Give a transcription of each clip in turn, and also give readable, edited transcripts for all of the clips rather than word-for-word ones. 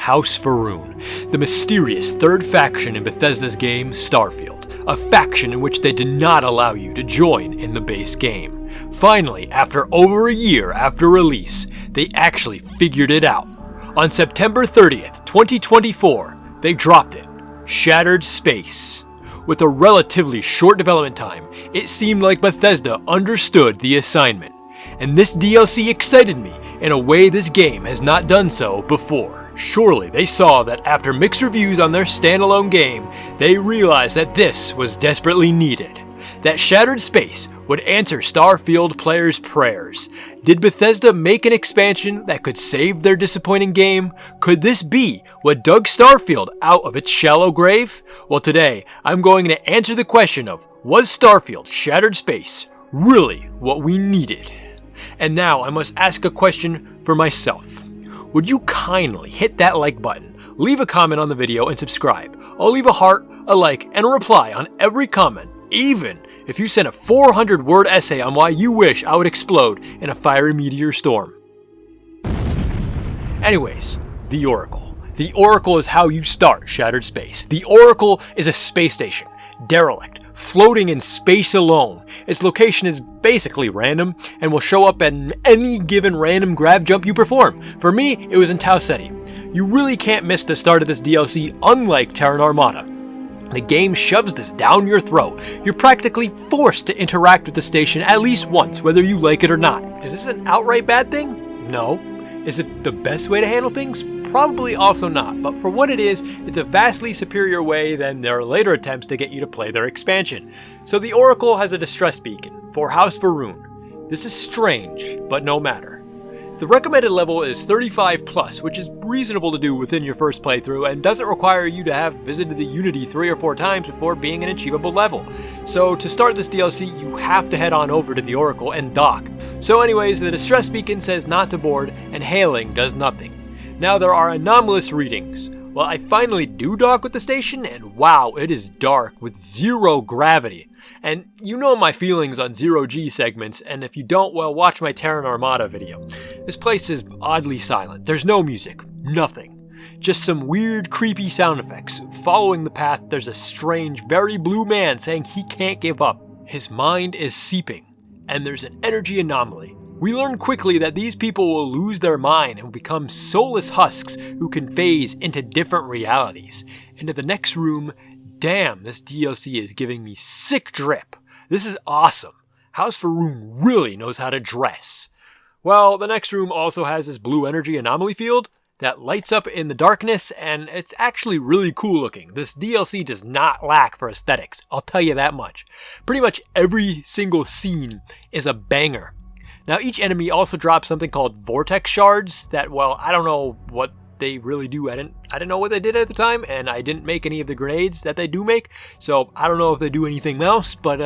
House Faroon, the mysterious third faction in Bethesda's game Starfield, a faction in which they did not allow you to join in the base game. Finally, after over a year after release, they actually figured it out. On September 30th, 2024, they dropped it, Shattered Space. With a relatively short development time, it seemed like Bethesda understood the assignment. And this DLC excited me in a way this game has not done so before. Surely they saw that after mixed reviews on their standalone game, they realized that this was desperately needed. That Shattered Space would answer Starfield players' prayers. Did Bethesda make an expansion that could save their disappointing game? Could this be what dug Starfield out of its shallow grave? Well, today, I'm going to answer the question of, was Starfield Shattered Space really what we needed? And now I must ask a question for myself. Would you kindly hit that like button, leave a comment on the video, and subscribe? I'll leave a heart, a like, and a reply on every comment, even if you send a 400-word essay on why you wish I would explode in a fiery meteor storm. Anyways, the Oracle. The Oracle is how you start Shattered Space. The Oracle is a space station, derelict, floating in space alone. Its location is basically random and will show up at any given random grab jump you perform. For me, it was in Tau Ceti. You really can't miss the start of this DLC, unlike Terran Armada. The game shoves this down your throat. You're practically forced to interact with the station at least once, whether you like it or not. Is this an outright bad thing? No. Is it the best way to handle things? Probably also not, but for what it is, it's a vastly superior way than their later attempts to get you to play their expansion. So the Oracle has a distress beacon for House Faroon. This is strange, but no matter. The recommended level is 35 plus, which is reasonable to do within your first playthrough and doesn't require you to have visited the Unity 3 or 4 times before being an achievable level. So to start this DLC, you have to head on over to the Oracle and dock. So anyways, the distress beacon says not to board and hailing does nothing. Now there are anomalous readings. Well, I finally do dock with the station, and wow, it is dark with 0 gravity. And you know my feelings on 0G segments, and if you don't, well, watch my Terran Armada video. This place is oddly silent. There's no music, nothing. Just some weird, creepy sound effects. Following the path, there's a strange, very blue man saying he can't give up. His mind is seeping, and there's an energy anomaly. We learn quickly that these people will lose their mind and become soulless husks who can phase into different realities. Into the next room, damn, this DLC is giving me sick drip. This is awesome. House Faroon really knows how to dress. Well, the next room also has this blue energy anomaly field that lights up in the darkness, and it's actually really cool looking. This DLC does not lack for aesthetics, I'll tell you that much. Pretty much every single scene is a banger. Now, each enemy also drops something called vortex shards that, well, I don't know what they really do. I didn't know what they did at the time, and I didn't make any of the grenades that they do make, so I don't know if they do anything else, but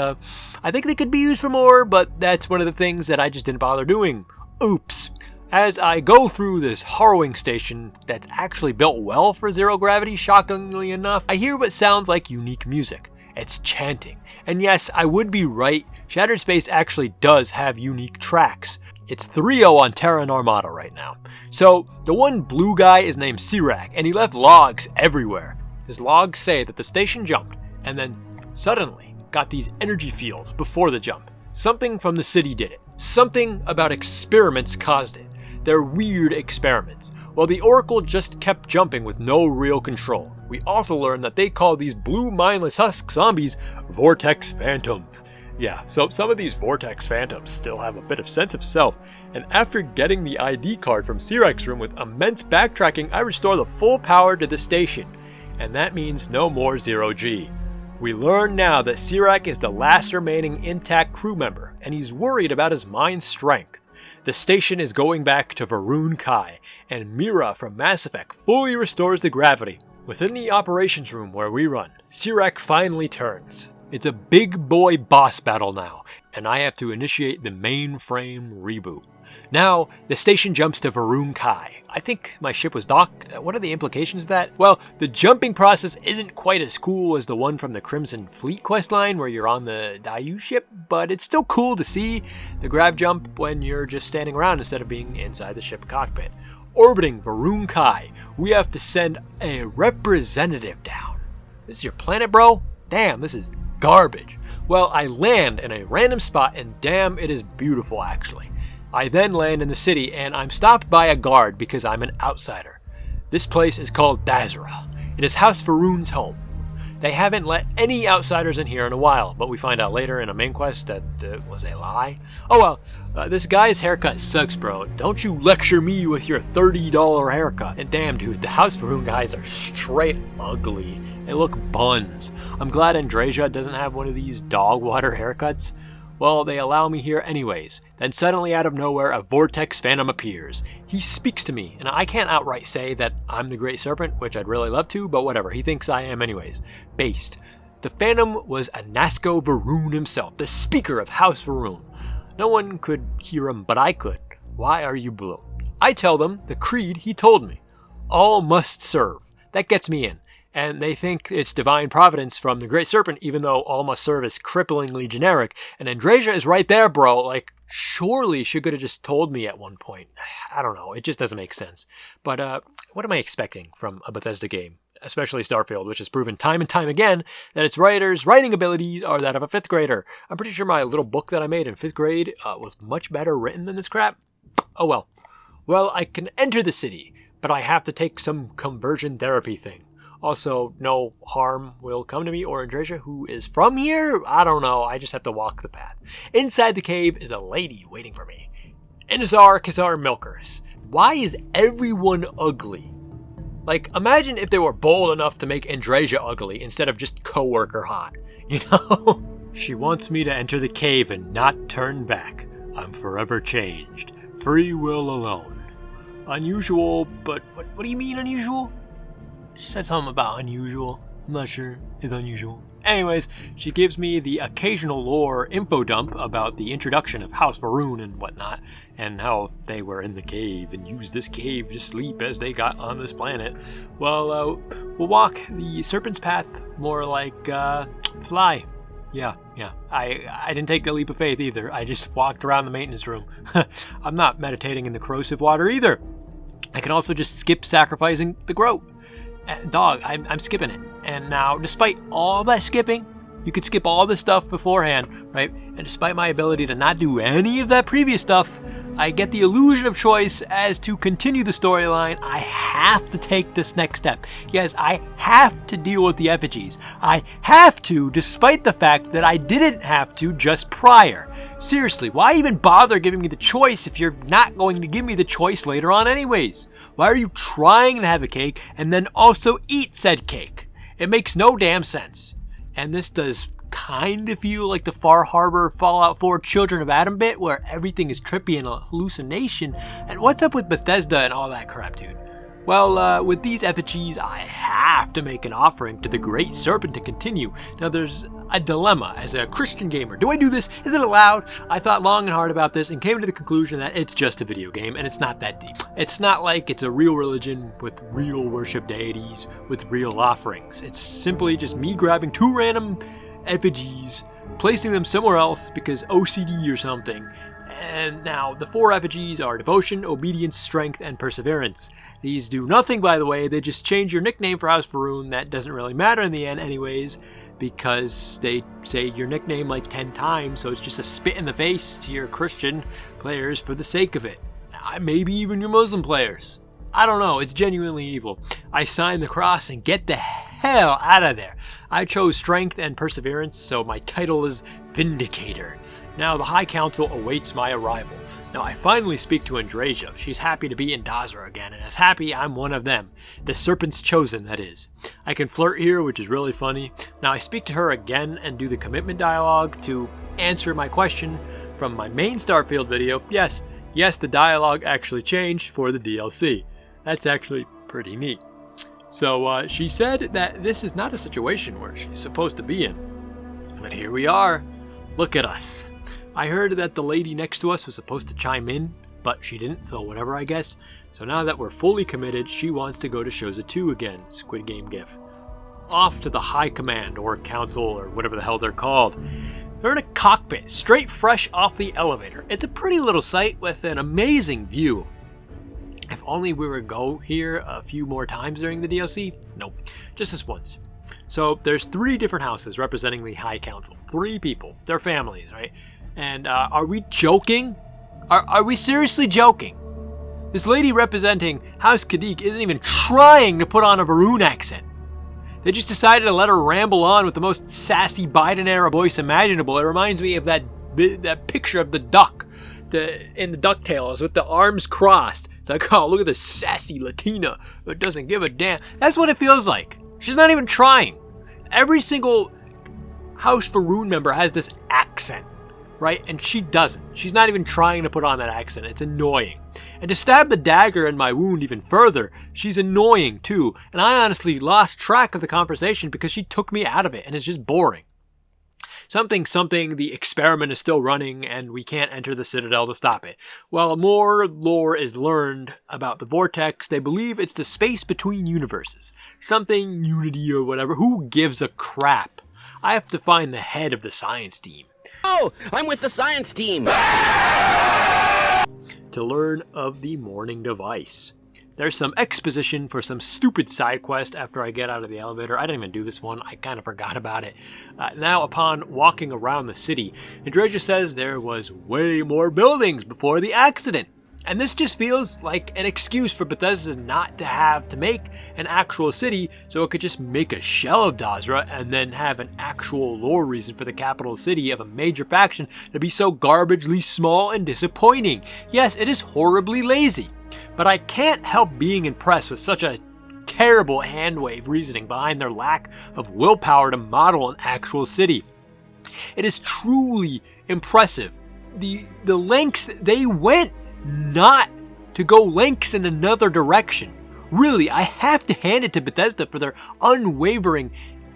I think they could be used for more, but that's one of the things that I just didn't bother doing. Oops. As I go through this harrowing station that's actually built well for 0 gravity, shockingly enough, I hear what sounds like unique music. It's chanting. And yes, I would be right. Shattered Space actually does have unique tracks. It's 3-0 on Terran Armada right now. So, the one blue guy is named Sirac, and he left logs everywhere. His logs say that the station jumped, and then suddenly got these energy fields before the jump. Something from the city did it. Something about experiments caused it. They're weird experiments. Well, the Oracle just kept jumping with no real control. We also learned that they call these blue mindless husk zombies Vortex Phantoms. Yeah, so some of these Vortex Phantoms still have a bit of sense of self, and after getting the ID card from Sirac's room with immense backtracking, I restore the full power to the station, and that means no more 0G. We learn now that Sirac is the last remaining intact crew member, and he's worried about his mind's strength. The station is going back to Varun Kai, and Mira from Mass Effect fully restores the gravity. Within the operations room where we run, Sirac finally turns. It's a big boy boss battle now, and I have to initiate the mainframe reboot. Now, the station jumps to Varun Kai. I think my ship was docked. What are the implications of that? Well, the jumping process isn't quite as cool as the one from the Crimson Fleet questline where you're on the Dayu ship, but it's still cool to see the grab jump when you're just standing around instead of being inside the ship cockpit. orbiting Varun Kai, we have to send a representative down. This is your planet, bro? Damn, this is garbage. Well, I land in a random spot, and damn, it is beautiful, actually. I then land in the city, and I'm stopped by a guard because I'm an outsider. This place is called Dazra. It is House Varun's home. They haven't let any outsiders in here in a while, but we find out later in a main quest that it was a lie. Oh well, this guy's haircut sucks, bro. Don't you lecture me with your $30 haircut. And damn, dude, the House Varun guys are straight ugly. They look buns. I'm glad Andreja doesn't have one of these dog water haircuts. Well, they allow me here anyways. Then suddenly out of nowhere, a Vortex Phantom appears. He speaks to me, and I can't outright say that I'm the Great Serpent, which I'd really love to, but whatever, he thinks I am anyways. Based. The Phantom was Anasco Varun himself, the speaker of House Varun. No one could hear him, but I could. Why are you blue? I tell them the creed he told me. All must serve. That gets me in. And they think it's divine providence from the Great Serpent, even though all must serve is cripplingly generic. And Andreja is right there, bro. Like, surely she could have just told me at one point. I don't know. It just doesn't make sense. But what am I expecting from a Bethesda game? Especially Starfield, which has proven time and time again that its writer's writing abilities are that of a 5th grader. I'm pretty sure my little book that I made in 5th grade was much better written than this crap. Oh well. Well, I can enter the city, but I have to take some conversion therapy thing. Also, no harm will come to me or Andreja, who is from here? I don't know. I just have to walk the path. Inside the cave is a lady waiting for me. Inazar Kazar Milkers. Why is everyone ugly? Like, imagine if they were bold enough to make Andreja ugly instead of just coworker hot. You know? She wants me to enter the cave and not turn back. I'm forever changed. Free will alone. Unusual, but what do you mean unusual? She said something about unusual. I'm not sure it's unusual. Anyways, she gives me the occasional lore info dump about the introduction of House Varun and whatnot, and how they were in the cave and used this cave to sleep as they got on this planet. Well, we'll walk the Serpent's Path more like fly. Yeah. I didn't take the leap of faith either. I just walked around the maintenance room. I'm not meditating in the corrosive water either. I can also just skip sacrificing the goat. Dog, I'm skipping it. And now, despite all that skipping, you could skip all this stuff beforehand, right? And despite my ability to not do any of that previous stuff, I get the illusion of choice as to continue the storyline. I have to take this next step. Yes, I have to deal with the effigies. I have to, despite the fact that I didn't have to just prior. Seriously, why even bother giving me the choice if you're not going to give me the choice later on anyways? Why are you trying to have a cake and then also eat said cake? It makes no damn sense. And this does kind of feel like the Far Harbor Fallout 4 Children of Adam bit, where everything is trippy and a hallucination. And what's up with Bethesda and all that crap, dude? Well, with these effigies, I have to make an offering to the Great Serpent to continue. Now, there's a dilemma as a Christian gamer. Do I do this? Is it allowed? I thought long and hard about this and came to the conclusion that it's just a video game and it's not that deep. It's not like it's a real religion with real worship deities with real offerings. It's simply just me grabbing 2 random effigies, placing them somewhere else because OCD or something. And now, the 4 effigies are devotion, obedience, strength, and perseverance. These do nothing, by the way. They just change your nickname for House Varun. That doesn't really matter in the end anyways, because they say your nickname like 10 times, so it's just a spit in the face to your Christian players for the sake of it. Maybe even your Muslim players. I don't know. It's genuinely evil. I sign the cross and get the hell out of there. I chose strength and perseverance, so my title is Vindicator. Now, the High Council awaits my arrival. Now, I finally speak to Andreja. She's happy to be in Dazra again, and as happy, I'm one of them. The Serpent's Chosen, that is. I can flirt here, which is really funny. Now, I speak to her again and do the commitment dialogue to answer my question from my main Starfield video. Yes, the dialogue actually changed for the DLC. That's actually pretty neat. So, she said that this is not a situation where she's supposed to be in. But here we are. Look at us. I heard that the lady next to us was supposed to chime in, but she didn't, so whatever, I guess. So now that we're fully committed, she wants to go to Shoza 2 again. Squid Game gif. Off to the High Command, or Council, or whatever the hell they're called. They're in a cockpit, straight fresh off the elevator. It's a pretty little site with an amazing view. if only we would go here a few more times during the DLC. Nope, just this once. So there's 3 different houses representing the High Council. 3 people, their families, right? And are we joking? Are we seriously joking? This lady representing House Kadik isn't even trying to put on a Varun accent. They just decided to let her ramble on with the most sassy Biden-era voice imaginable. It reminds me of that picture of the duck in the DuckTales with the arms crossed. It's like, oh, look at this sassy Latina that doesn't give a damn. That's what it feels like. She's not even trying. Every single House Varun member has this accent, right? And she doesn't. She's not even trying to put on that accent. It's annoying. And to stab the dagger in my wound even further, she's annoying too. And I honestly lost track of the conversation because she took me out of it and it's just boring. Something, the experiment is still running and we can't enter the Citadel to stop it. While more lore is learned about the Vortex, they believe it's the space between universes. Something, unity or whatever, who gives a crap? I have to find the head of the science team. Oh, I'm with the science team! To learn of the morning device. There's some exposition for some stupid side quest after I get out of the elevator. I didn't even do this one. I kind of forgot about it. Now, upon walking around the city, Andreja says there was way more buildings before the accident. And this just feels like an excuse for Bethesda not to have to make an actual city, so it could just make a shell of Dazra and then have an actual lore reason for the capital city of a major faction to be so garbagely small and disappointing. Yes, it is horribly lazy, but I can't help being impressed with such a terrible handwave reasoning behind their lack of willpower to model an actual city. It is truly impressive. The lengths they went not to go lengths in another direction. Really, I have to hand it to Bethesda for their unwavering,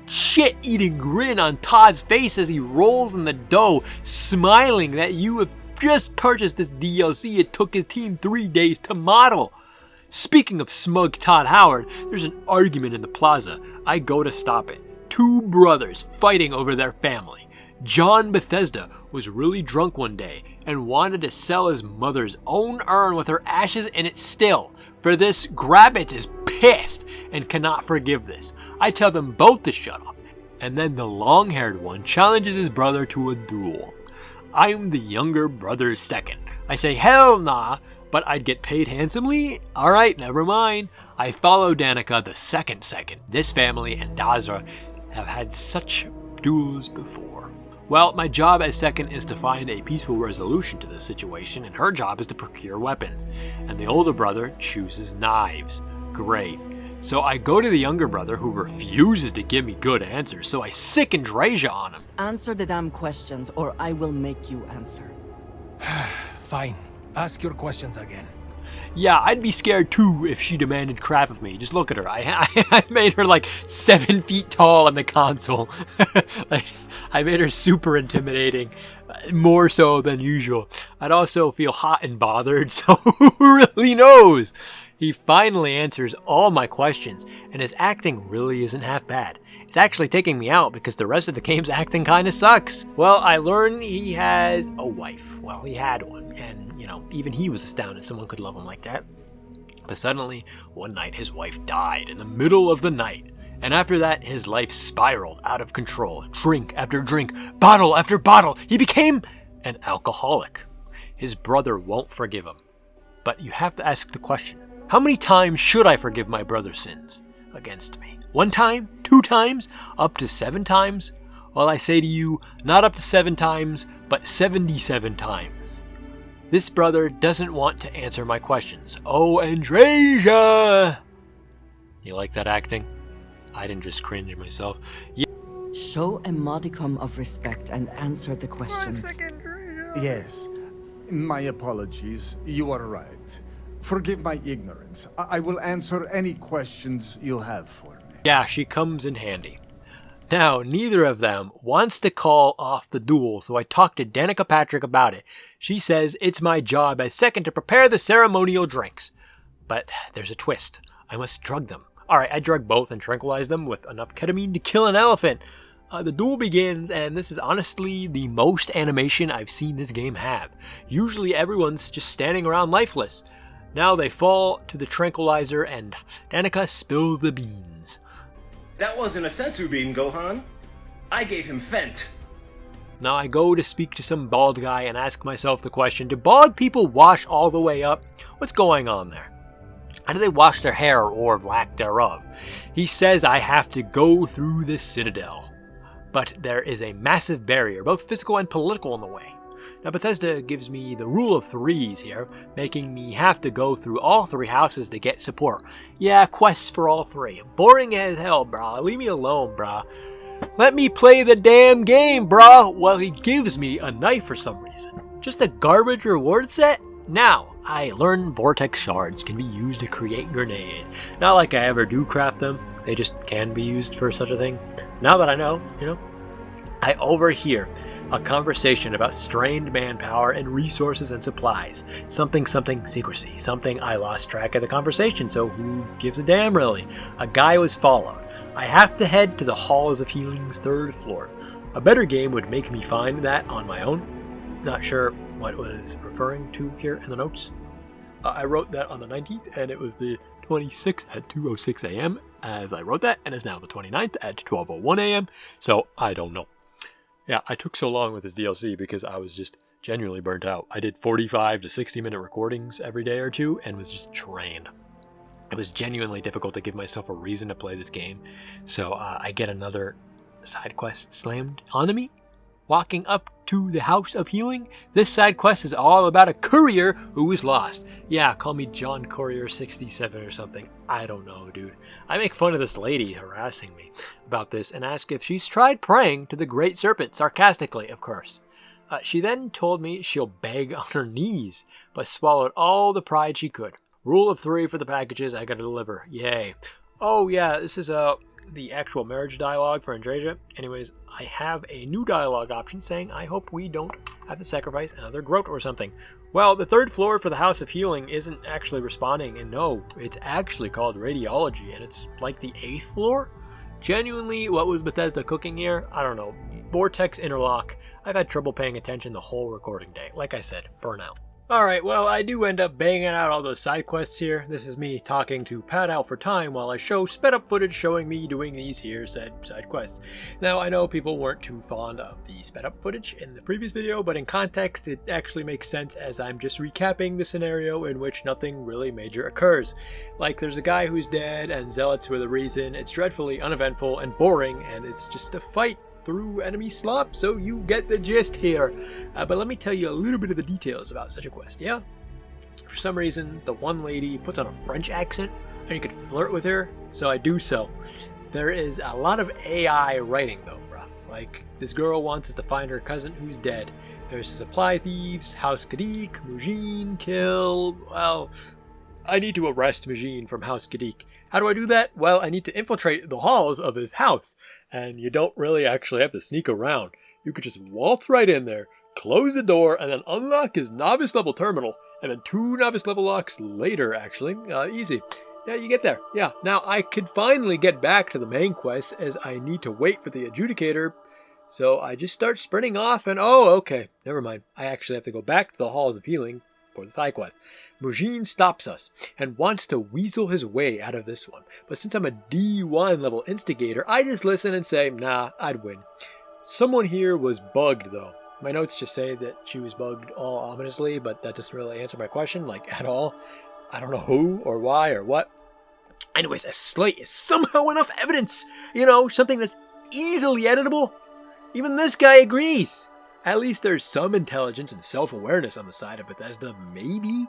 shit-eating grin on Todd's face as he rolls in the dough, smiling that you have just purchased this DLC it took his team 3 days to model. Speaking of smug Todd Howard, there's an argument in the plaza. I go to stop it. 2 brothers fighting over their family. John Bethesda was really drunk one day and wanted to sell his mother's own urn with her ashes in it still. For this, Grabbits is pissed and cannot forgive this. I tell them both to shut up, and then the long-haired one challenges his brother to a duel. I'm the younger brother's second. I say, hell nah, but I'd get paid handsomely? Alright, never mind. I follow Danica the second. This family and Dazra have had such duels before. Well, my job as second is to find a peaceful resolution to the situation, and her job is to procure weapons. And the older brother chooses knives. Great. So I go to the younger brother who refuses to give me good answers, so I sick Andreja on him. Answer the damn questions or I will make you answer. Fine. Ask your questions again. Yeah, I'd be scared too if she demanded crap of me. Just look at her. I made her like 7 feet tall on the console. Like, I made her super intimidating, more so than usual. I'd also feel hot and bothered, so who really knows? He finally answers all my questions, and his acting really isn't half bad. It's actually taking me out because the rest of the game's acting kinda sucks. Well, I learned he has a wife. Well, he had one, and you know, even he was astounded someone could love him like that. But suddenly, one night his wife died in the middle of the night. And after that, his life spiraled out of control. Drink after drink, bottle after bottle. He became an alcoholic. His brother won't forgive him. But you have to ask the question, how many times should I forgive my brother's sins against me? 1 time? 2 times? Up to 7 times? Well, I say to you, not up to 7 times, but 77 times. This brother doesn't want to answer my questions. Oh, Andreja! You like that acting? I didn't just cringe myself. Yeah. Show a modicum of respect and answer the questions. Yes. My apologies. You are right. Forgive my ignorance. I will answer any questions you have for me. Yeah, she comes in handy. Now, neither of them wants to call off the duel, so I talked to Danica Patrick about it. She says it's my job as second to prepare the ceremonial drinks. But there's a twist. I must drug them. Alright, I drug both and tranquilized them with enough ketamine to kill an elephant. The duel begins, and this is honestly the most animation I've seen this game have. Usually everyone's just standing around lifeless. Now they fall to the tranquilizer and Danica spills the beans. That wasn't a sensu bean, Gohan. I gave him Fent. Now I go to speak to some bald guy and ask myself the question, do bald people wash all the way up? What's going on there? How do they wash their hair or lack thereof? He says I have to go through the Citadel. But there is a massive barrier, both physical and political, in the way. Now Bethesda gives me the rule of threes here, making me have to go through all 3 houses to get support. Yeah, quests for all 3. Boring as hell, brah. Leave me alone, brah. Let me play the damn game, brah. Well, he gives me a knife for some reason. Just a garbage reward set? Now, I learned vortex shards can be used to create grenades. Not like I ever do craft them. They just can be used for such a thing. Now that I know, I overhear a conversation about strained manpower and resources and supplies. Something secrecy. Something I lost track of the conversation, so who gives a damn really? A guy was followed. I have to head to the Halls of Healing's 3rd floor. A better game would make me find that on my own. Not sure what it was referring to here in the notes. I wrote that on the 19th, and it was the 26th at 2:06 a.m. as I wrote that, and it's now the 29th at 12:01 a.m., so I don't know. Yeah, I took so long with this DLC because I was just genuinely burnt out. I did 45 to 60-minute recordings every day or two and was just drained. It was genuinely difficult to give myself a reason to play this game, so I get another side quest slammed onto me. Walking up to the House of Healing, this side quest is all about a courier who was lost. Yeah, call me John Courier 67 or something. I don't know, dude. I make fun of this lady harassing me about this and ask if she's tried praying to the Great Serpent, sarcastically, of course. She then told me she'll beg on her knees, but swallowed all the pride she could. Rule of 3 for the packages I gotta deliver. Yay. Oh yeah, this is the actual marriage dialogue for Andreja. Anyways, I have a new dialogue option saying I hope we don't have to sacrifice another Groat or something. Well, the 3rd floor for the House of Healing isn't actually responding, and no, it's actually called Radiology, and it's like the 8th floor? Genuinely, what was Bethesda cooking here? I don't know. Vortex interlock. I've had trouble paying attention the whole recording day. Like I said, burnout. Alright, well, I do end up banging out all those side quests here. This is me talking to pad out for time while I show sped up footage showing me doing these here said side quests. Now, I know people weren't too fond of the sped up footage in the previous video, but in context, it actually makes sense as I'm just recapping the scenario in which nothing really major occurs. Like, there's a guy who's dead, and zealots were the reason. It's dreadfully uneventful and boring, and it's just a fight through enemy slop, so you get the gist here. But let me tell you a little bit of the details about such a quest, yeah? For some reason, the one lady puts on a French accent, and you could flirt with her, so I do so. There is a lot of AI writing, though, bruh. Like, this girl wants us to find her cousin who's dead. There's the supply thieves, House Kadik, Mujin, kill, well, I need to arrest Mujin from House Kadik. How do I do that? Well, I need to infiltrate the halls of his house, and you don't really actually have to sneak around. You could just waltz right in there, close the door, and then unlock his novice level terminal, and then 2 novice level locks later, actually. Easy. Yeah, you get there. Yeah, now I could finally get back to the main quest as I need to wait for the adjudicator. So I just start sprinting off and oh, okay, never mind. I actually have to go back to the Halls of Healing for the side quest. Mujin stops us and wants to weasel his way out of this one. But since I'm a D1 level instigator, I just listen and say, nah, I'd win. Someone here was bugged though. My notes just say that she was bugged all ominously, but that doesn't really answer my question, like at all. I don't know who or why or what. Anyways, a slate is somehow enough evidence. You know, something that's easily editable. Even this guy agrees. At least there's some intelligence and self-awareness on the side of Bethesda, maybe?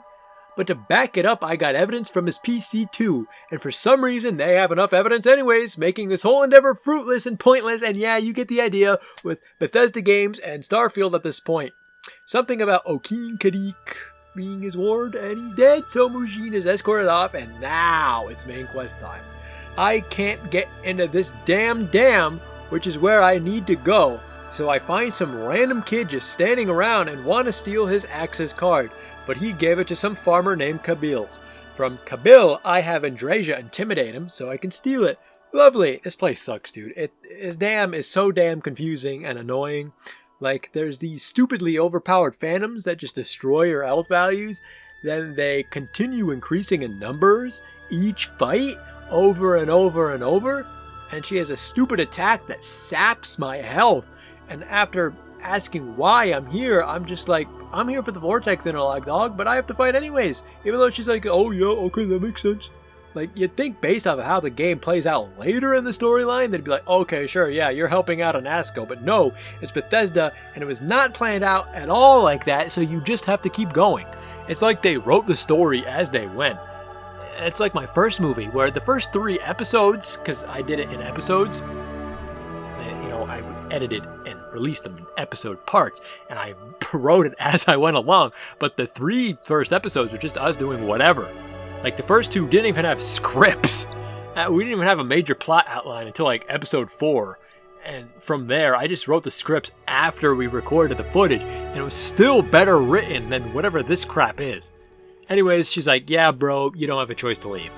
But to back it up, I got evidence from his PC too, and for some reason they have enough evidence anyways, making this whole endeavor fruitless and pointless, and yeah, you get the idea with Bethesda games and Starfield at this point. Something about Okin Kadik being his ward, and he's dead, so Mujin is escorted off, and now it's main quest time. I can't get into this damn dam, which is where I need to go. So I find some random kid just standing around and want to steal his access card, but he gave it to some farmer named Kabil. From Kabil, I have Andreja intimidate him so I can steal it. Lovely. This place sucks, dude. His dam is so damn confusing and annoying. Like, there's these stupidly overpowered phantoms that just destroy your health values. then they continue increasing in numbers each fight over and over and over. And she has a stupid attack that saps my health. And after asking why I'm here, I'm just like, I'm here for the Vortex interlock, dog, but I have to fight anyways. Even though she's like, oh yeah, okay, that makes sense. Like, you'd think based off of how the game plays out later in the storyline, they'd be like, okay, sure, yeah, you're helping out on Asco. But no, it's Bethesda, and it was not planned out at all like that, so you just have to keep going. It's like they wrote the story as they went. It's like my first movie, where the first 3 episodes, because I did it in episodes, I edited and released them in episode parts, and I wrote it as I went along, but the 3 first episodes were just us doing whatever. Like, the first 2 didn't even have scripts. We didn't even have a major plot outline until like episode 4. And from there, I just wrote the scripts after we recorded the footage, and it was still better written than whatever this crap is. Anyways, she's like, yeah, bro, you don't have a choice to leave.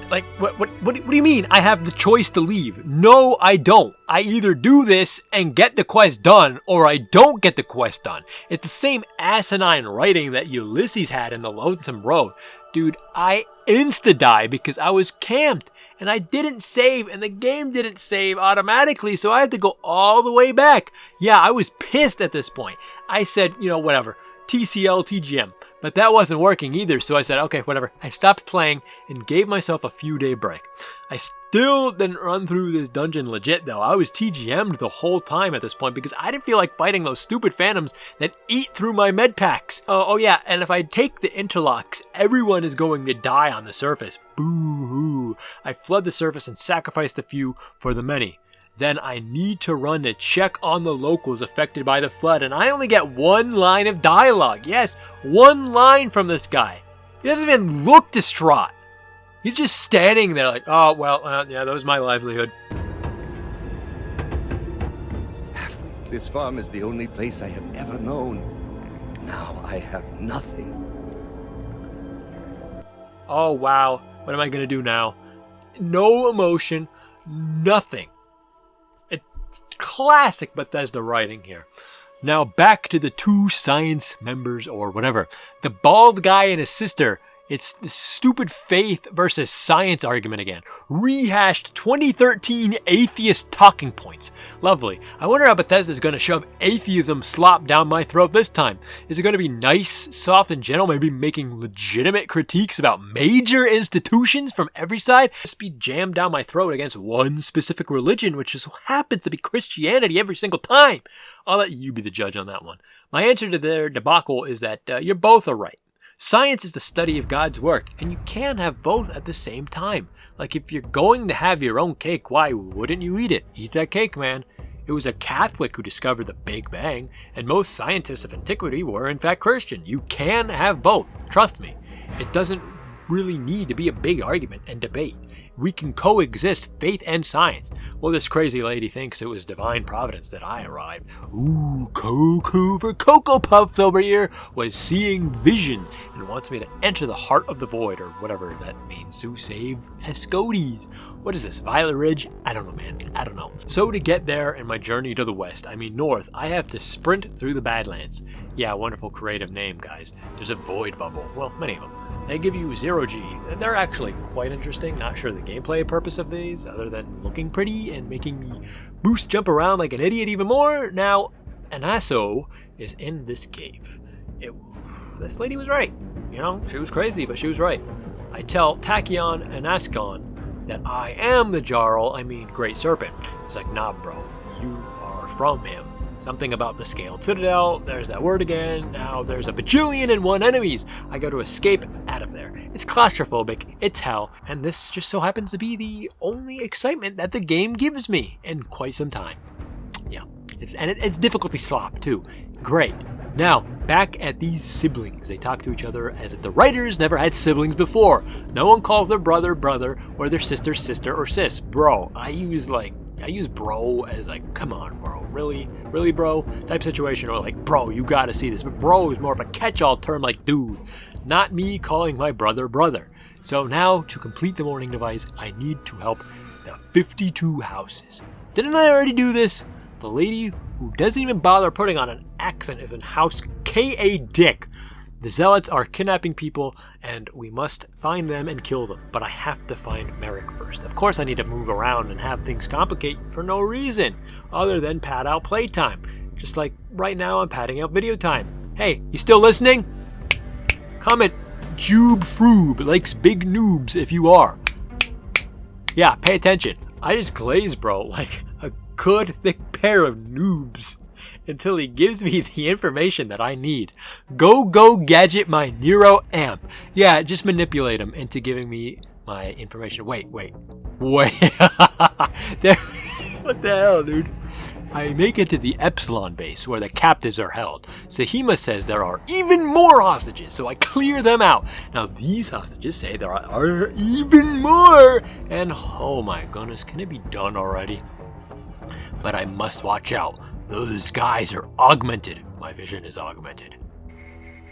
What do you mean I have the choice to leave? No, I don't. I either do this and get the quest done, or I don't get the quest done. It's the same asinine writing that Ulysses had in The Lonesome Road. Dude, I insta-die because I was camped, and I didn't save, and the game didn't save automatically, so I had to go all the way back. Yeah, I was pissed at this point. I said, whatever, TCL, TGM. But that wasn't working either, so I said, okay, whatever. I stopped playing and gave myself a few day break. I still didn't run through this dungeon legit though. I was TGM'd the whole time at this point because I didn't feel like fighting those stupid phantoms that eat through my med packs. Oh yeah, and if I take the interlocks, everyone is going to die on the surface. Boo-hoo. I flood the surface and sacrificed a few for the many. Then I need to run to check on the locals affected by the flood, and I only get 1 line of dialogue. Yes, 1 line from this guy. He doesn't even look distraught. He's just standing there like, oh, well, yeah, that was my livelihood. This farm is the only place I have ever known. Now I have nothing. Oh, wow. What am I going to do now? No emotion, nothing. Classic Bethesda writing here. Now back to the 2 science members or whatever. The bald guy and his sister. It's the stupid faith versus science argument again. Rehashed 2013 atheist talking points. Lovely. I wonder how Bethesda is going to shove atheism slop down my throat this time. Is it going to be nice, soft, and gentle, maybe making legitimate critiques about major institutions from every side? Just be jammed down my throat against one specific religion, which just happens to be Christianity every single time. I'll let you be the judge on that one. My answer to their debacle is that you're both right. Science is the study of God's work, and you can have both at the same time. Like, if you're going to have your own cake, why wouldn't you eat it? Eat that cake, man. It was a Catholic who discovered the Big Bang, and most scientists of antiquity were in fact Christian. You can have both, trust me. It doesn't really need to be a big argument and debate. We can coexist faith and science. Well, this crazy lady thinks it was divine providence that I arrived. Ooh, Coco for Cocoa Puffs over here was seeing visions and wants me to enter the heart of the void, or whatever that means, to save Escotes. What is this, Violet Ridge? I don't know, man. I don't know. So to get there in my journey to the west, north, I have to sprint through the Badlands. Yeah, wonderful creative name, guys. There's a void bubble. Well, many of them. They give you 0G. They're actually quite interesting. Not sure the gameplay purpose of these, other than looking pretty and making me boost jump around like an idiot even more. Now, Anaso is in this cave. This lady was right. She was crazy, but she was right. I tell Tachyon and Ascon that I am the Jarl, Great Serpent. It's like, nah, bro, you are from him. Something about the Scaled Citadel, there's that word again, now there's a bajillion and 1 enemies. I go to escape out of there. It's claustrophobic, it's hell, and this just so happens to be the only excitement that the game gives me in quite some time. Yeah, it's difficulty slop too. Great. Now, back at these siblings. They talk to each other as if the writers never had siblings before. No one calls their brother brother or their sister sister or sis. Bro, I use bro as like, come on, bro. Really, bro? Type situation, or like, bro, you gotta see this. But bro is more of a catch-all term like dude, not me calling my brother brother. So now, to complete the morning device, I need to help the 52 houses. Didn't I already do this? The lady who doesn't even bother putting on an accent is in house K.A. Dick. The Zealots are kidnapping people, and we must find them and kill them. But I have to find Merrick first. Of course I need to move around and have things complicate for no reason, other than pad out playtime. Just like right now I'm padding out video time. Hey, you still listening? Comment Jube Froob likes big noobs if you are. Yeah, pay attention. I just glaze, bro, like a good thick pair of noobs until he gives me the information that I need. Go gadget my Nero amp. Yeah, just manipulate him into giving me my information. Wait. There, what the hell, dude? I make it to the Epsilon base where the captives are held. Sahima says there are even more hostages, so I clear them out. Now these hostages say there are even more, and oh my goodness, can it be done already? But I must watch out. Those guys are augmented. My vision is augmented.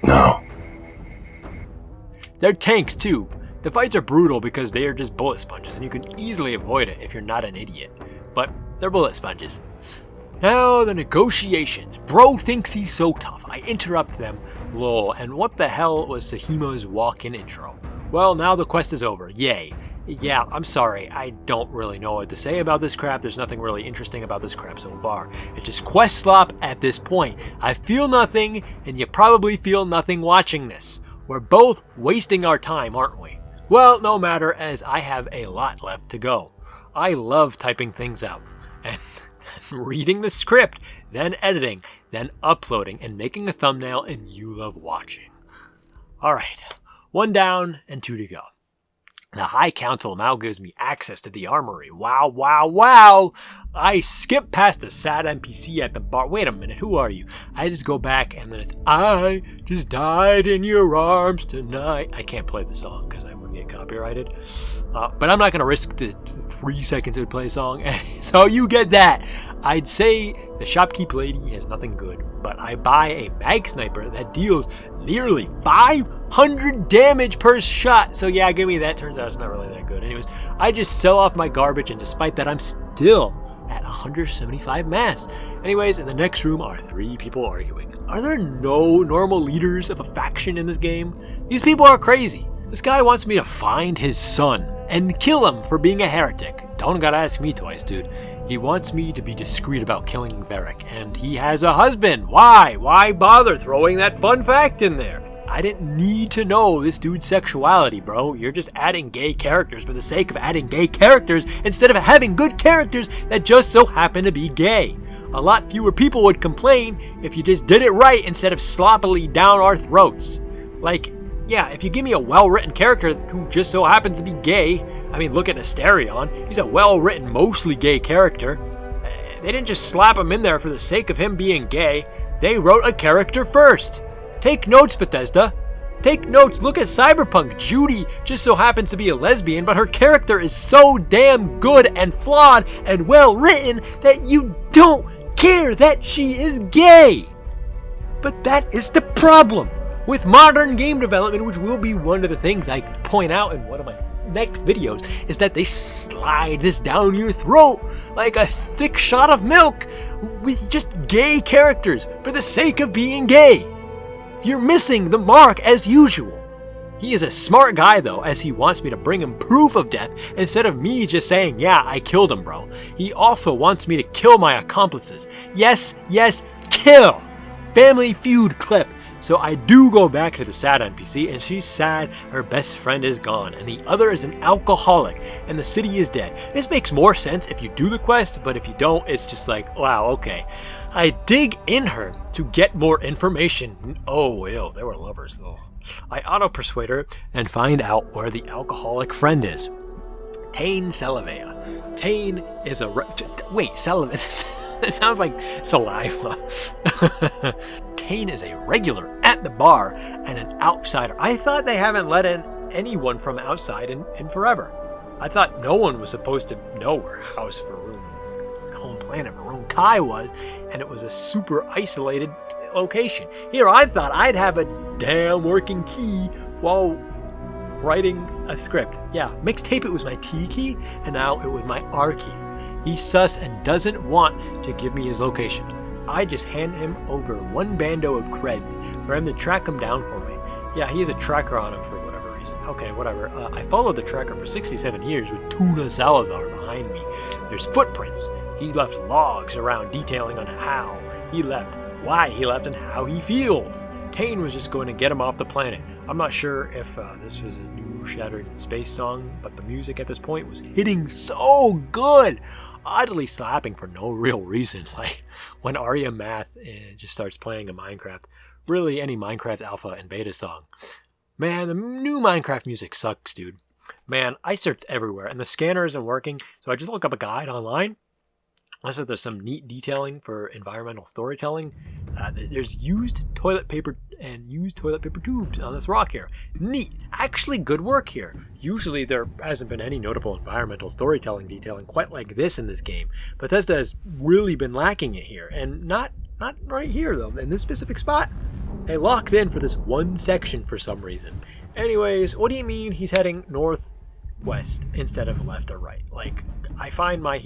No. They're tanks too. The fights are brutal because they are just bullet sponges, and you can easily avoid it if you're not an idiot. But they're bullet sponges. Now the negotiations. Bro thinks he's so tough. I interrupt them. Lol. And what the hell was Sahima's walk-in intro? Well, now the quest is over. Yay. Yeah, I'm sorry. I don't really know what to say about this crap. There's nothing really interesting about this crap so far. It's just quest slop at this point. I feel nothing, and you probably feel nothing watching this. We're both wasting our time, aren't we? Well, no matter, as I have a lot left to go. I love typing things out and reading the script, then editing, then uploading, and making a thumbnail, and you love watching. Alright, 1 down and 2 to go. The High Council now gives me access to the armory. Wow. I skip past a sad NPC at the bar. Wait a minute, who are you? I just go back and then it's, I just died in your arms tonight. I can't play the song because I wouldn't get copyrighted. But I'm not going to risk the 3 seconds it would play a song. So you get that. I'd say the shopkeep lady has nothing good, but I buy a mag sniper that deals nearly 500 damage per shot. So yeah, give me that. Turns out it's not really that good. Anyways, I just sell off my garbage, and despite that, I'm still at 175 mass. Anyways, in the next room are 3 people arguing. Are there no normal leaders of a faction in this game? These people are crazy. This guy wants me to find his son and kill him for being a heretic. Don't gotta ask me twice, dude. He wants me to be discreet about killing Varric, and he has a husband. Why? Why bother throwing that fun fact in there? I didn't need to know this dude's sexuality, bro. You're just adding gay characters for the sake of adding gay characters instead of having good characters that just so happen to be gay. A lot fewer people would complain if you just did it right instead of sloppily down our throats. Like, yeah, if you give me a well-written character who just so happens to be gay, I mean, look at Asterion. He's a well-written, mostly gay character. They didn't just slap him in there for the sake of him being gay. They wrote a character first. Take notes, Bethesda. Take notes. Look at Cyberpunk. Judy just so happens to be a lesbian, but her character is so damn good and flawed and well-written that you don't care that she is gay. But that is the problem with modern game development, which will be one of the things I point out in one of my next videos, is that they slide this down your throat like a thick shot of milk with just gay characters for the sake of being gay. You're missing the mark as usual. He is a smart guy though, as he wants me to bring him proof of death instead of me just saying, yeah, I killed him, bro. He also wants me to kill my accomplices. Yes, kill! Family Feud clip. So I do go back to the sad NPC, and she's sad her best friend is gone, and the other is an alcoholic, and the city is dead. This makes more sense if you do the quest, but if you don't, it's just like, wow, okay. I dig in her to get more information. Oh, ew, they were lovers though. I auto-persuade her and find out where the alcoholic friend is. Tane Salavea. Tane is a... Wait, Salavea... It sounds like saliva. Tane is a regular at the bar and an outsider. I thought they haven't let in anyone from outside in forever. I thought no one was supposed to know where House Varun, home planet Varun Kai was, and it was a super isolated location. Here, I thought I'd have a damn working key while writing a script. Yeah, mixtape, it was my T key, and now it was my R key. He's sus and doesn't want to give me his location. I just hand him over 1 bando of creds for him to track him down for me. Yeah, he has a tracker on him for whatever reason. Okay, whatever. I followed the tracker for 67 years with Tuna Salazar behind me. There's footprints. He's left logs around detailing on how he left, why he left, and how he feels. Tane was just going to get him off the planet. I'm not sure if this was a new Shattered Space song, but the music at this point was hitting so good, oddly slapping for no real reason. Like when Arya Math just starts playing a Minecraft, really any Minecraft alpha and beta song. Man, the new Minecraft music sucks, dude. Man, I searched everywhere and the scanner isn't working, so I just look up a guide online. Also, there's some neat detailing for environmental storytelling. There's used toilet paper and used toilet paper tubes on this rock here. Neat. Actually good work here. Usually there hasn't been any notable environmental storytelling detailing quite like this in this game. Bethesda has really been lacking it here. And not right here though. In this specific spot, they locked in for this one section for some reason. Anyways, what do you mean he's heading northwest instead of left or right? Like, I find my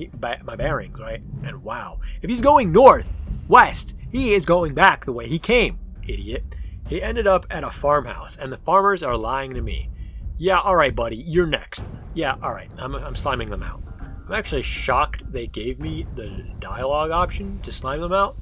bearings, right? And wow, if he's going northwest, he is going back the way he came, idiot. He ended up at a farmhouse, and the farmers are lying to me. Yeah, alright, buddy, you're next. Yeah, alright, I'm sliming them out. I'm actually shocked they gave me the dialogue option to slime them out.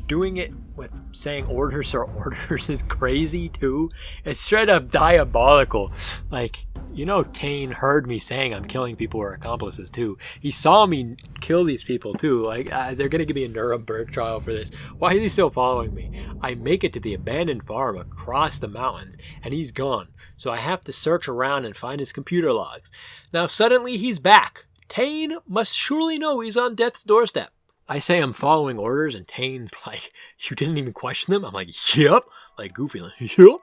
Doing it with saying orders or orders is crazy too. It's straight up diabolical. Like, you know, Tane heard me saying I'm killing people who are accomplices too. He saw me kill these people too. Like, they're gonna give me a Nuremberg trial for this. Why is he still following me? I make it to the abandoned farm across the mountains and he's gone. So I have to search around and find his computer logs. Now suddenly he's back. Tane must surely know he's on death's doorstep. I say I'm following orders and Tane's like, you didn't even question them? I'm like, yep. Like Goofy, like, yep.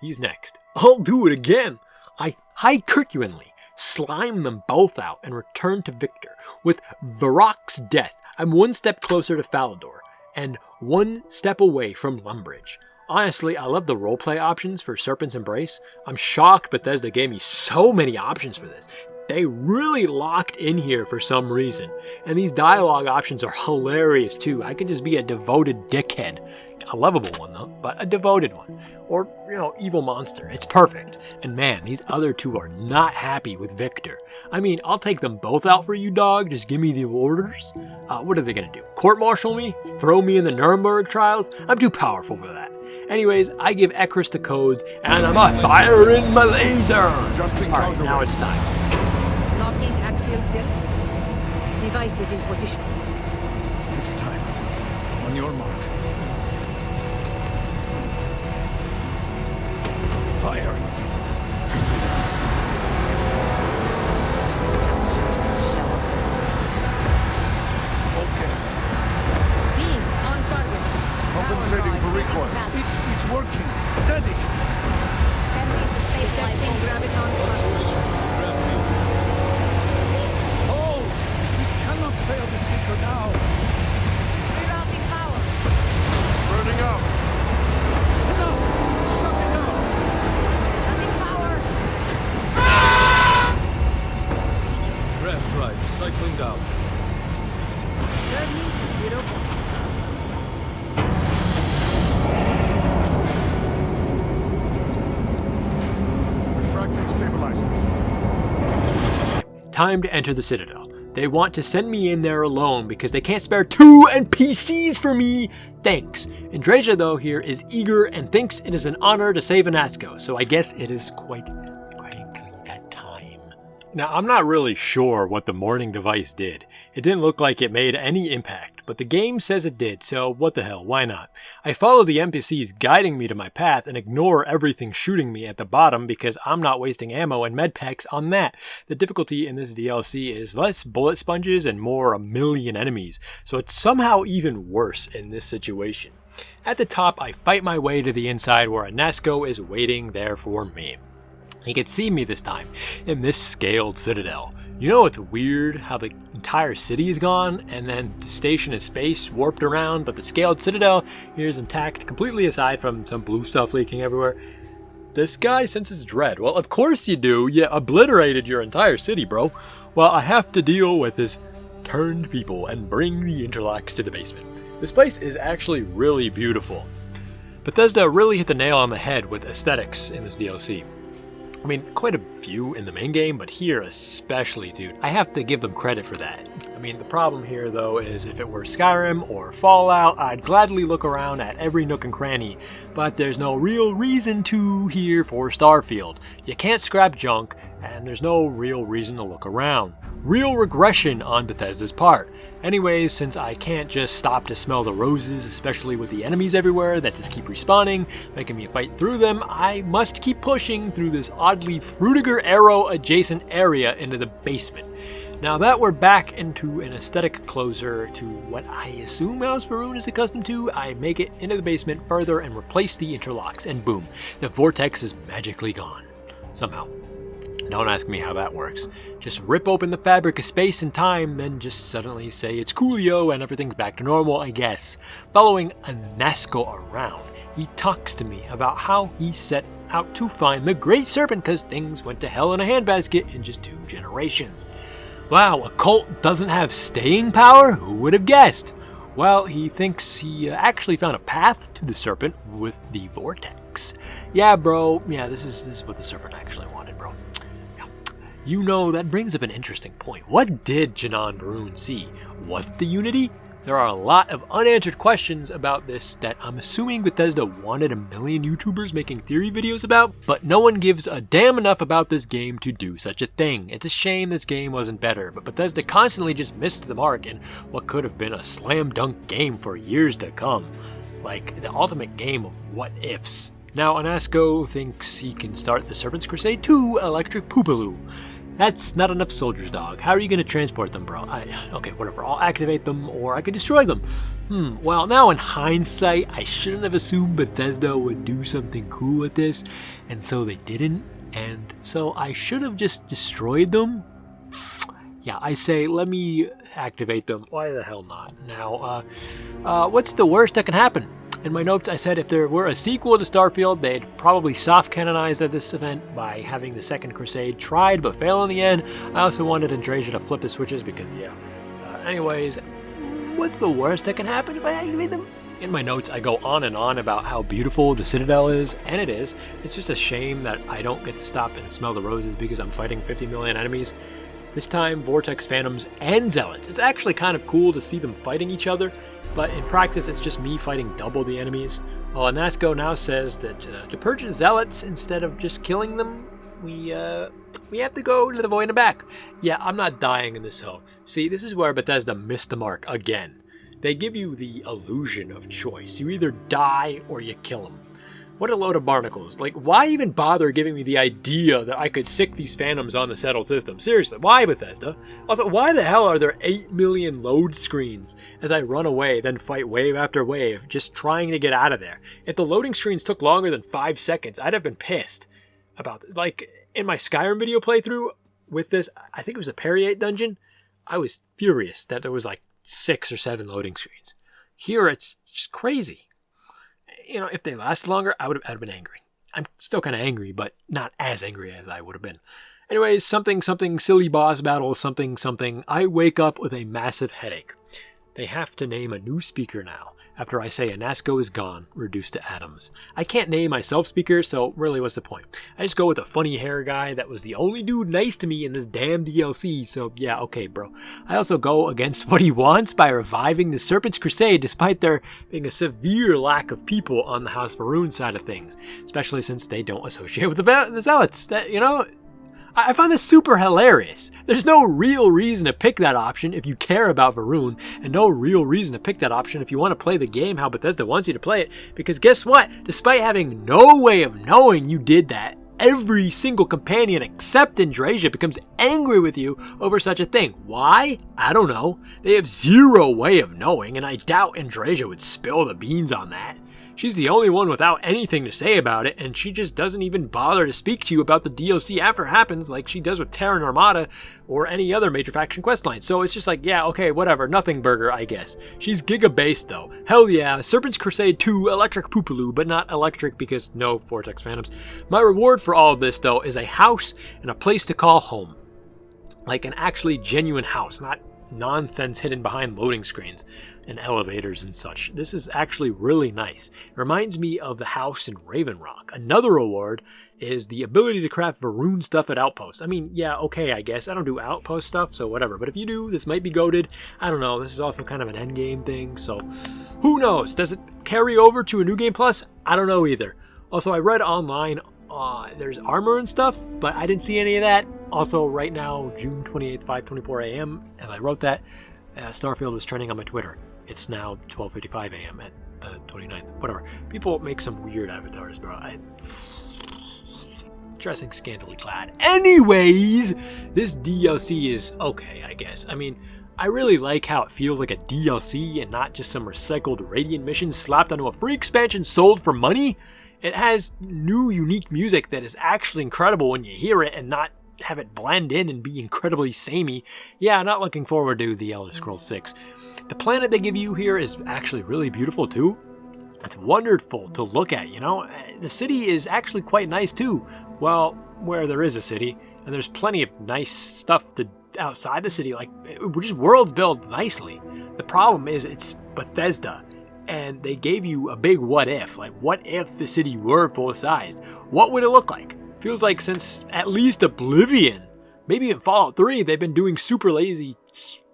He's next. I'll do it again. I Herculeanly slime them both out and return to Victor. With Varrock's death, I'm one step closer to Falador and one step away from Lumbridge. Honestly, I love the roleplay options for Serpent's Embrace. I'm shocked Bethesda gave me so many options for this. They really locked in here for some reason. And these dialogue options are hilarious too. I could just be a devoted dickhead. A lovable one though, but a devoted one. Or, you know, evil monster. It's perfect. And man, these other two are not happy with Victor. I mean, I'll take them both out for you, dog. Just give me the orders. What are they gonna do? Court-martial me? Throw me in the Nuremberg trials? I'm too powerful for that. Anyways, I give Ekris the codes, and I'm a firing my laser! Alright, now it's time. Locking axial tilt. Device is in position. It's time. On your mark. Fire. Focus. Beam on target. Compensating for recoil. It is working. Steady. Detecting graviton thrust. Hold! We cannot fail the speaker now. Rerouting power. Burning out. Enough! Shut it down! Cutting power. Grav drive cycling down. Turning to 0 point. Retracting stabilizers. Time to enter the Citadel. They want to send me in there alone because they can't spare 2 NPCs for me. Thanks. Andreja, though, here is eager and thinks it is an honor to save Anasco, so I guess it is quite that time. Now, I'm not really sure what the morning device did. It didn't look like it made any impact, but the game says it did, so what the hell, why not? I follow the NPCs guiding me to my path and ignore everything shooting me at the bottom because I'm not wasting ammo and medpacks on that. The difficulty in this DLC is less bullet sponges and more a million enemies, so it's somehow even worse in this situation. At the top, I fight my way to the inside where Anasco is waiting there for me. He could see me this time, in this scaled citadel. You know it's weird how the entire city is gone, and then the station is space warped around, but the scaled citadel here is intact, completely aside from some blue stuff leaking everywhere. This guy senses dread. Well, of course you do. You obliterated your entire city, bro. Well, I have to deal with his turned people and bring the interlocks to the basement. This place is actually really beautiful. Bethesda really hit the nail on the head with aesthetics in this DLC. I mean, quite a few in the main game, but here especially, dude. I have to give them credit for that. I mean, the problem here, though, is if it were Skyrim or Fallout, I'd gladly look around at every nook and cranny, but there's no real reason to here for Starfield. You can't scrap junk, and there's no real reason to look around. Real regression on Bethesda's part. Anyways, since I can't just stop to smell the roses, especially with the enemies everywhere that just keep respawning, making me fight through them, I must keep pushing through this oddly Frutiger Arrow adjacent area into the basement. Now that we're back into an aesthetic closer to what I assume House Varun is accustomed to, I make it into the basement further and replace the interlocks, and boom, the vortex is magically gone. Somehow. Don't ask me how that works. Just rip open the fabric of space and time, then just suddenly say it's coolio and everything's back to normal, I guess. Following Anasco around, he talks to me about how he set out to find the Great Serpent because things went to hell in a handbasket in just 2 generations. Wow, a cult doesn't have staying power? Who would have guessed? Well, he thinks he actually found a path to the serpent with the vortex. Yeah, bro. Yeah, this is what the serpent actually wanted, bro. Yeah. You know, that brings up an interesting point. What did Janan Varun see? Was it the Unity? There are a lot of unanswered questions about this that I'm assuming Bethesda wanted a million YouTubers making theory videos about, but no one gives a damn enough about this game to do such a thing. It's a shame this game wasn't better, but Bethesda constantly just missed the mark in what could have been a slam dunk game for years to come. Like the ultimate game of what ifs. Now Anasco thinks he can start the Serpent's Crusade 2 Electric Poopaloo. That's not enough soldiers, dog. How are you going to transport them, bro? Okay, whatever. I'll activate them, or I could destroy them. Well, now in hindsight, I shouldn't have assumed Bethesda would do something cool with this, and so they didn't, and so I should have just destroyed them. Yeah, I say, let me activate them. Why the hell not? Now, what's the worst that can happen? In my notes, I said if there were a sequel to Starfield, they'd probably soft canonize at this event by having the Second Crusade tried but fail in the end. I also wanted Andrasia to flip the switches because, yeah. Anyways, what's the worst that can happen if I activate them? In my notes, I go on and on about how beautiful the Citadel is, and it is. It's just a shame that I don't get to stop and smell the roses because I'm fighting 50 million enemies. This time, Vortex Phantoms and Zealots. It's actually kind of cool to see them fighting each other, but in practice, it's just me fighting double the enemies. Well, Anasco now says that to purge the Zealots, instead of just killing them, we have to go to the void and back. Yeah, I'm not dying in this zone. See, this is where Bethesda missed the mark again. They give you the illusion of choice. You either die or you kill them. What a load of barnacles. Like, why even bother giving me the idea that I could sick these phantoms on the settled system? Seriously, why, Bethesda? Also, why the hell are there 8 million load screens as I run away, then fight wave after wave, just trying to get out of there? If the loading screens took longer than 5 seconds, I'd have been pissed about this. Like, in my Skyrim video playthrough with this, I think it was a Periate dungeon, I was furious that there was like 6 or 7 loading screens. Here, it's just crazy. You know, if they lasted longer, I'd have been angry. I'm still kind of angry, but not as angry as I would have been. Anyways, something, silly boss battle, something. I wake up with a massive headache. They have to name a new speaker now, after I say Anasco is gone, reduced to atoms. I can't name myself speaker, so really what's the point? I just go with a funny hair guy that was the only dude nice to me in this damn DLC, so yeah, okay, bro. I also go against what he wants by reviving the Serpent's Crusade, despite there being a severe lack of people on the House Varun side of things, especially since they don't associate with the Zealots. I find this super hilarious. There's no real reason to pick that option if you care about Varun, and no real reason to pick that option if you want to play the game how Bethesda wants you to play it, because guess what? Despite having no way of knowing you did that, every single companion except Andrasia becomes angry with you over such a thing. Why? I don't know. They have zero way of knowing, and I doubt Andrasia would spill the beans on that. She's the only one without anything to say about it, and she just doesn't even bother to speak to you about the DLC after it happens like she does with Terran Armada or any other major faction questline. So it's just like, yeah, okay, whatever, nothing burger, I guess. She's giga-based though. Hell yeah, Serpent's Crusade 2 Electric Poopaloo, but not electric because no Vortex Phantoms. My reward for all of this though is a house and a place to call home. Like an actually genuine house, not nonsense hidden behind loading screens and elevators and such. This is actually really nice. It reminds me of the house in Raven Rock. Another reward is the ability to craft Varun stuff at Outposts. I mean, yeah, okay, I guess. I don't do Outpost stuff, so whatever. But if you do, this might be goated. I don't know. This is also kind of an endgame thing, so who knows? Does it carry over to a New Game Plus? I don't know either. Also, I read online there's armor and stuff, but I didn't see any of that. Also, right now, June 28th, 5:24 a.m., and I wrote that, Starfield was trending on my Twitter. It's now 12:55 a.m. at the 29th. Whatever. People make some weird avatars, bro. Dressing scantily clad. Anyways, this DLC is okay, I guess. I mean, I really like how it feels like a DLC and not just some recycled Radiant mission slapped onto a free expansion sold for money. It has new, unique music that is actually incredible when you hear it and not have it blend in and be incredibly samey. Yeah, not looking forward to The Elder Scrolls 6. The planet they give you here is actually really beautiful too. It's wonderful to look at, you know. The city is actually quite nice too. Well, where there is a city, and there's plenty of nice stuff outside the city, like just worlds built nicely. The problem is it's Bethesda. And they gave you a big what if. Like, what if the city were full-sized? What would it look like? Feels like since at least Oblivion, maybe in Fallout 3, they've been doing super lazy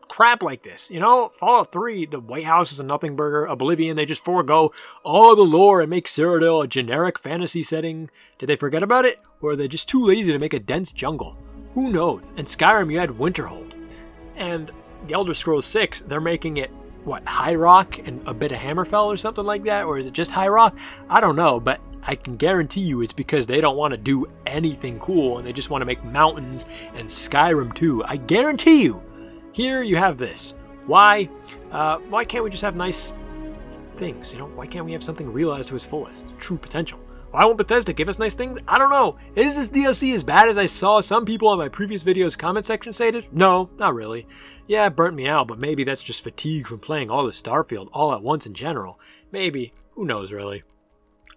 crap like this. You know, Fallout 3, the White House is a nothing burger. Oblivion, they just forego all the lore and make Cyrodiil a generic fantasy setting. Did they forget about it? Or are they just too lazy to make a dense jungle? Who knows? In Skyrim, you had Winterhold. And The Elder Scrolls 6, they're making it what, High Rock and a bit of Hammerfell or something like that? Or is it just High Rock? I don't know, but I can guarantee you it's because they don't want to do anything cool and they just want to make mountains and Skyrim too. I guarantee you. Here you have this. Why can't we just have nice things? You know, why can't we have something realized to its fullest, true potential? Why won't Bethesda give us nice things? I don't know. Is this DLC as bad as I saw some people on my previous video's comment section say it is? No, not really. Yeah, it burnt me out, but maybe that's just fatigue from playing all the Starfield all at once in general. Maybe. Who knows, really.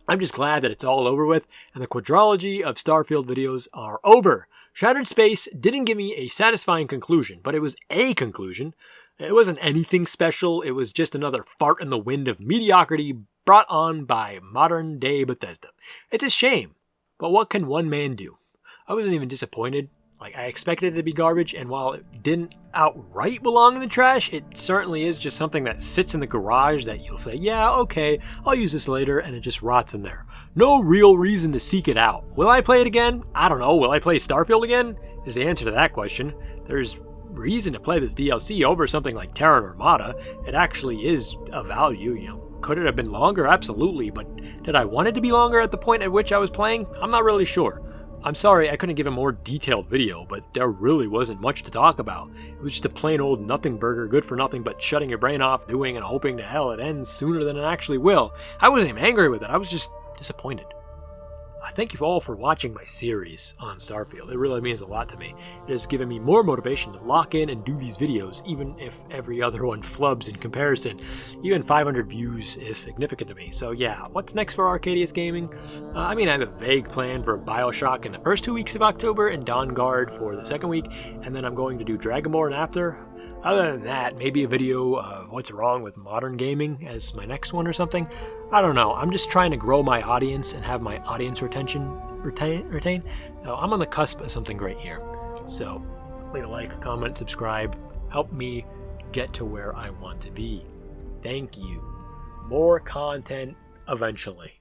I'm just glad that it's all over with, and the quadrilogy of Starfield videos are over. Shattered Space didn't give me a satisfying conclusion, but it was a conclusion. It wasn't anything special. It was just another fart in the wind of mediocrity brought on by modern-day Bethesda. It's a shame, but what can one man do? I wasn't even disappointed. Like, I expected it to be garbage, and while it didn't outright belong in the trash, it certainly is just something that sits in the garage that you'll say, yeah, okay, I'll use this later, and it just rots in there. No real reason to seek it out. Will I play it again? I don't know. Will I play Starfield again? Is the answer to that question. There's reason to play this DLC over something like Terran Armada. It actually is of value, you know. Could it have been longer? Absolutely, but did I want it to be longer at the point at which I was playing? I'm not really sure. I'm sorry I couldn't give a more detailed video, but there really wasn't much to talk about. It was just a plain old nothing burger, good for nothing but shutting your brain off, doing and hoping to hell it ends sooner than it actually will. I wasn't even angry with it, I was just disappointed. Thank you all for watching my series on Starfield. It really means a lot to me. It has given me more motivation to lock in and do these videos, even if every other one flubs in comparison. Even 500 views is significant to me. So yeah, what's next for Arcadius Gaming? I have a vague plan for Bioshock in the first 2 weeks of October and Dawn Guard for the second week, and then I'm going to do Dragonborn after. Other than that, maybe a video of what's wrong with modern gaming as my next one or something. I don't know. I'm just trying to grow my audience and have my audience retain. No, I'm on the cusp of something great here. So, leave a like, comment, subscribe. Help me get to where I want to be. Thank you. More content eventually.